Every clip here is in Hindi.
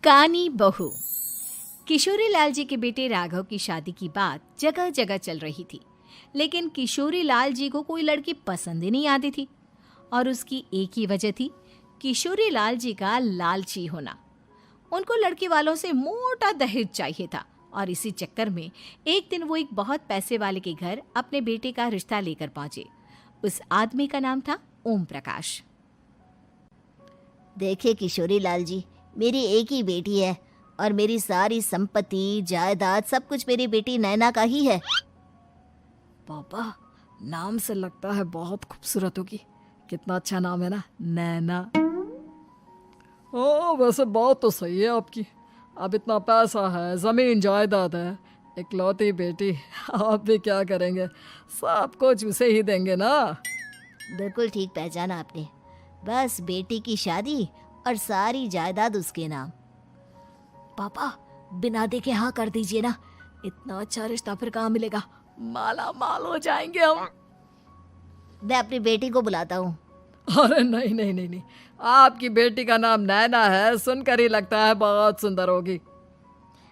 कानी बहू। किशोरी लाल जी के बेटे राघव की शादी की बात जगह जगह चल रही थी, लेकिन किशोरी लाल जी को कोई लड़की पसंद ही नहीं आती थी। और उसकी एक ही वजह थी, किशोरी लाल जी का लालची होना। उनको लड़की वालों से मोटा दहेज चाहिए था और इसी चक्कर में एक दिन वो एक बहुत पैसे वाले के घर अपने बेटे का रिश्ता लेकर पहुंचे। उस आदमी का नाम था ओम प्रकाश। देखिए किशोरी लाल जी, मेरी एक ही बेटी है और मेरी सारी संपत्ति जायदाद सब कुछ मेरी बेटी नैना का ही है। पापा, नाम से लगता है बहुत खूबसूरत होगी। कितना अच्छा नाम है ना, नैना। ओ, वैसे बात तो सही है आपकी। अब इतना पैसा है, जमीन जायदाद है, इकलौती बेटी, आप भी क्या करेंगे? सब कुछ उसे ही देंगे ना। बिल्कुल ठीक पहचाना आपने। बस बेटी की शादी और सारी जायदाद उसके नाम। पापा, बिना देखे हाँ कर दीजिए ना। इतना अच्छा रिश्ता फिर कहाँ मिलेगा? माला माल हो जाएंगे हम। मैं अपनी बेटी को बुलाता हूँ। अरे नहीं नहीं नहीं नहीं, आपकी बेटी का नाम नैना है, सुनकर ही लगता है बहुत सुंदर होगी।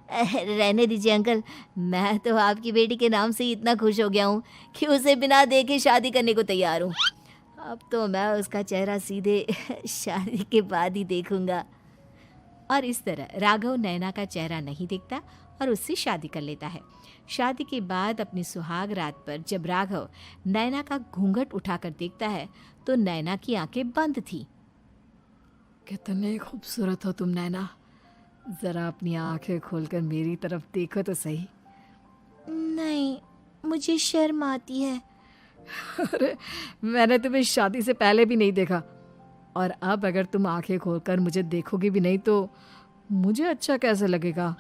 रहने दीजिए अंकल, मैं तो आपकी बेटी के नाम से ही इतना खुश हो गया हूँ कि उसे बिना देखे शादी करने को तैयार हूँ। अब तो मैं उसका चेहरा सीधे शादी के बाद ही देखूंगा। और इस तरह राघव नैना का चेहरा नहीं देखता और उससे शादी कर लेता है। शादी के बाद अपनी सुहाग रात पर जब राघव नैना का घूंघट उठाकर देखता है तो नैना की आंखें बंद थी। कितने खूबसूरत हो तुम नैना, जरा अपनी आंखें खोलकर मेरी तरफ देखो तो सही। नहीं, मुझे शर्म आती है। अरे, मैंने तुम्हें शादी से पहले भी नहीं देखा, और अब अगर तुम आंखें खोलकर मुझे देखोगी भी नहीं तो मुझे अच्छा कैसे लगेगा?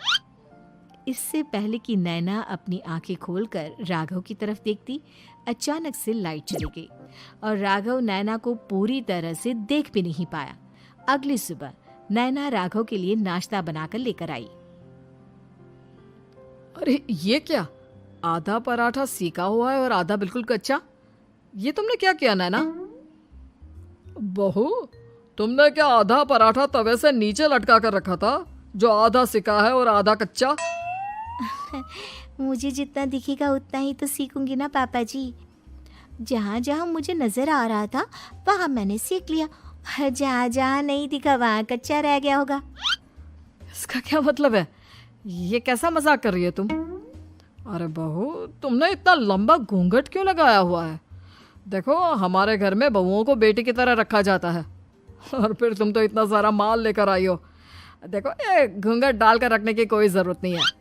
इससे पहले कि नैना अपनी आंखें खोलकर राघव की तरफ देखती, अचानक से लाइट चली गई और राघव नैना को पूरी तरह से देख भी नहीं पाया। अगली सुबह नैना राघव के लिए नाश्ता बनाकर लेकर आई। अरे ये क्या, आधा पराठा सेका हुआ है और आधा बिल्कुल कच्चा। ये तुमने क्या किया नैना? बहू, तुमने क्या आधा पराठा तवे से नीचे लटका कर रखा था, जो आधा सेका है और आधा कच्चा? मुझे जितना दिखेगा उतना ही तो सीखूंगी ना पापा जी। जहाँ जहाँ मुझे नजर आ रहा था वहाँ मैंने सीख लिया, जहाँ जहाँ नहीं दिखा वहाँ कच्चा रह गया होगा। इसका क्या मतलब है? ये कैसा मजाक कर रही है तुम? अरे बहू, तुमने इतना लंबा घूंघट क्यों लगाया हुआ है? देखो, हमारे घर में बहुओं को बेटी की तरह रखा जाता है, और फिर तुम तो इतना सारा माल लेकर आई हो। देखो, ये घूंघट डालकर रखने की कोई ज़रूरत नहीं है।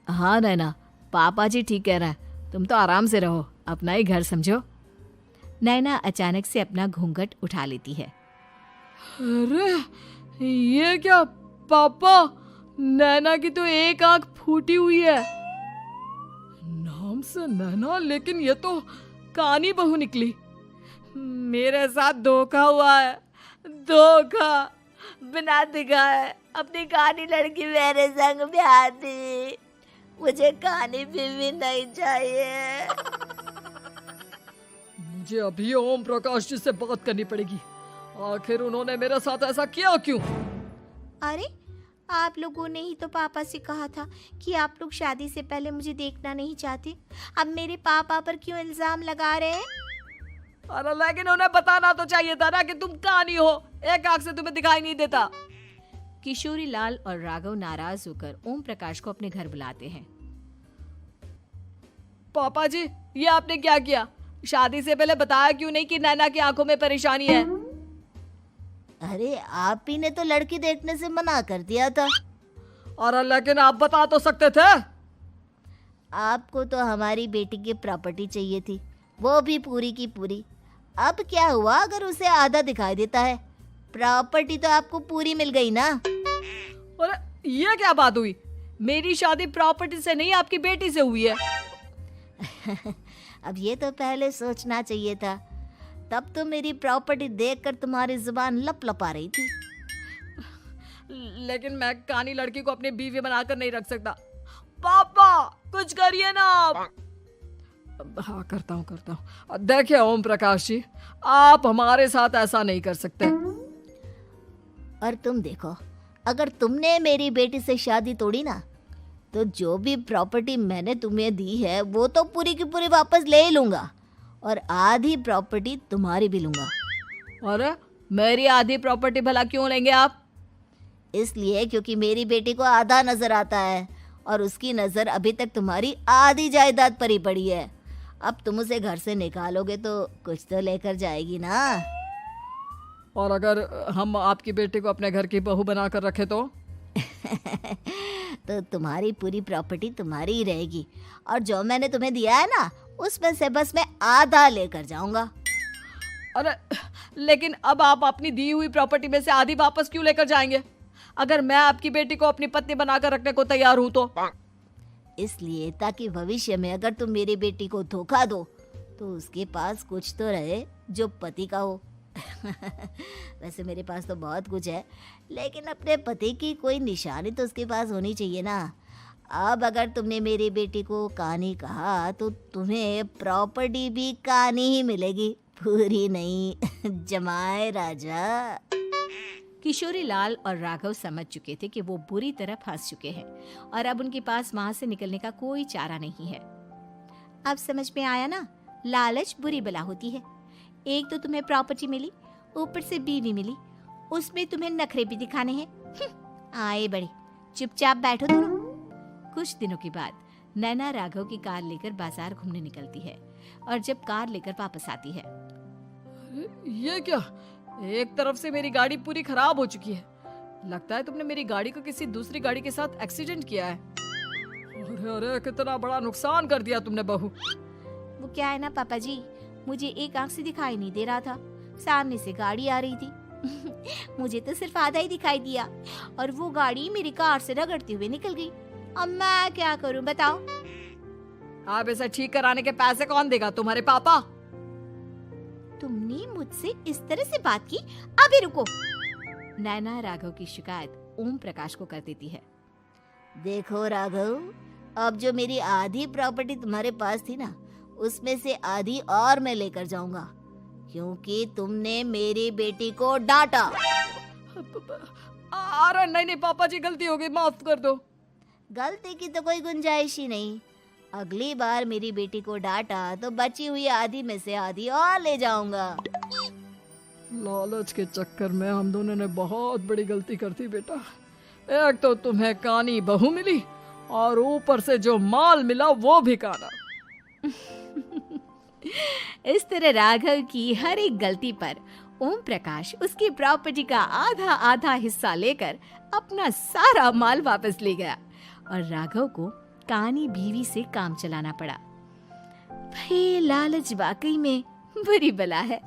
हाँ नैना, पापा जी ठीक कह रहे हैं, तुम तो आराम से रहो, अपना ही घर समझो। नैना अचानक से अपना घूंघट उठा लेती है। अरे ये क्या पापा, नैना की तो एक आंख फूटी हुई है। नाम से नैना, लेकिन ये तो कानी बहू निकली। मेरे साथ धोखा हुआ है, धोखा। बिना दिखाए अपनी कानी लड़की मेरे संग ब्याह दी। मुझे कानी बीवी नहीं चाहिए। मुझे अभी ओम प्रकाश जी से बात करनी पड़ेगी। आखिर उन्होंने मेरे साथ ऐसा किया क्यों? अरे, आप लोगों ने ही तो पापा से कहा था कि आप लोग शादी से पहले मुझे देखना नहीं चाहते। अब मेरे पापा पर क्यों इल्जाम लगा रहे हैं? अरे लेकिन उन्हें बताना तो चाहिए था ना कि तुम कानी हो, एक आंख से तुम्हें दिखाई नहीं देता। किशोरी लाल और राघव नाराज होकर ओम प्रकाश को अपने घर बुलाते हैं। पापा जी, ये आपने क्या किया? शादी से पहले बताया क्यों नहीं कि नैना की आंखों में परेशानी है? अरे, आप ही ने तो लड़की देखने से मना कर दिया था। और लेकिन आप बता तो सकते थे। आपको तो हमारी बेटी की प्रॉपर्टी चाहिए थी, वो भी पूरी की पूरी। अब क्या हुआ अगर उसे आधा दिखाई देता है? प्रॉपर्टी तो आपको पूरी मिल गई ना। और ये क्या बात हुई? मेरी शादी प्रॉपर्टी से नहीं, आपकी बेटी से हुई है। अब ये तो पहले सोचना चाहिए था, तब तो मेरी प्रॉपर्टी देखकर तुम्हारी जुबान लप लपा रही थी। लेकिन मैं कानी लड़की को अपनी बीवी बनाकर नहीं रख सकता। पापा, कुछ करिए ना आप। हाँ, करता हूँ। देखिए ओम प्रकाश जी, आप हमारे साथ ऐसा नहीं कर सकते। और तुम देखो, अगर तुमने मेरी बेटी से शादी तोड़ी ना, तो जो भी प्रॉपर्टी मैंने तुम्हें दी है वो तो पूरी की पूरी वापस ले ही लूँगा, और आधी प्रॉपर्टी तुम्हारी भी लूँगा। अरे मेरी आधी प्रॉपर्टी भला क्यों लेंगे आप? इसलिए क्योंकि मेरी बेटी को आधा नजर आता है और उसकी नज़र अभी तक तुम्हारी आधी जायदाद पर ही पड़ी है। अब तुम उसे घर से निकालोगे तो कुछ तो लेकर जाएगी ना। और अगर हम आपकी बेटी को अपने घर की बहू बना कर रखे तो? तो तुम्हारी पूरी प्रॉपर्टी तुम्हारी ही रहेगी, और जो मैंने तुम्हें दिया है ना, उसमें से बस मैं आधा लेकर जाऊंगा। अरे लेकिन अब आप अपनी दी हुई प्रॉपर्टी में से आधी वापस क्यों लेकर जाएंगे? अगर मैं आपकी बेटी को अपनी पत्नी बनाकर रखने को तैयार हूं तो? इसलिए ताकि भविष्य में अगर तुम मेरी बेटी को धोखा दो तो उसके पास कुछ तो रहे जो पति का हो। वैसे मेरे पास तो बहुत कुछ है, लेकिन अपने पति की कोई निशानी तो उसके पास होनी चाहिए ना। अब अगर तुमने मेरी बेटी को कानी कहा तो तुम्हें प्रॉपर्टी भी कानी ही मिलेगी, पूरी नहीं। जमाए राजा। किशोरी लाल और राघव समझ चुके थे कि वो बुरी तरह फंस चुके हैं और अब उनके पास वहां से निकलने का कोई चारा नहीं है। अब समझ में आया ना, लालच बुरी बला होती है। एक तो तुम्हें प्रॉपर्टी मिली, ऊपर से बीवी मिली, उसमें तुम्हें नखरे भी दिखाने हैं। आए बड़े, चुपचाप बैठो दोनों। कुछ दिनों के बाद नैना राघव की कार लेकर बाजार घूमने निकलती है और जब कार लेकर वापस आती है, ये क्या? एक तरफ से मेरी गाड़ी पूरी खराब हो चुकी है। लगता है तुमने मेरी गाड़ी को किसी दूसरी गाड़ी के साथ एक्सीडेंट किया है। अरे अरे कितना बड़ा नुकसान कर दिया तुमने बहू। वो क्या है ना पापा जी, मुझे एक आंख से दिखाई नहीं दे रहा था, सामने से गाड़ी आ रही थी। मुझे तो सिर्फ आधा ही दिखाई दिया और वो गाड़ी मेरी कार से रगड़ते हुए निकल गई। अब मैं क्या करूं बताओ? आप इसे ठीक कराने के पैसे कौन देगा? तुम्हारे पापा। तुमने मुझसे इस तरह से बात की? अभी रुको। नैना राघव की शिकायत ओम प्रकाश को कर देती है। देखो राघव, अब जो मेरी आधी प्रॉपर्टी तुम्हारे पास थी ना, उसमें से आधी और मैं लेकर जाऊंगा, क्योंकि तुमने मेरी बेटी को डांटा। अरे नहीं नहीं पापा जी, गलती हो गई, माफ कर दो। गलती की तो कोई गुंजाइश ही नहीं। अगली बार मेरी बेटी को डांटा तो बची हुई आधी में से आधी और ले जाऊंगा। लालच के चक्कर में हम दोनों ने बहुत बड़ी गलती कर दी बेटा। एक तो तुम्हें कानी बहू मिली और ऊपर से जो माल मिला वो भी काना। इस तरह राघव की हर एक गलती पर ओम प्रकाश उसकी प्रॉपर्टी का आधा आधा हिस्सा लेकर अपना सारा माल वापस ले गया और राघव को कानी बीवी से काम चलाना पड़ा। भाई लालच वाकई में बुरी बला है।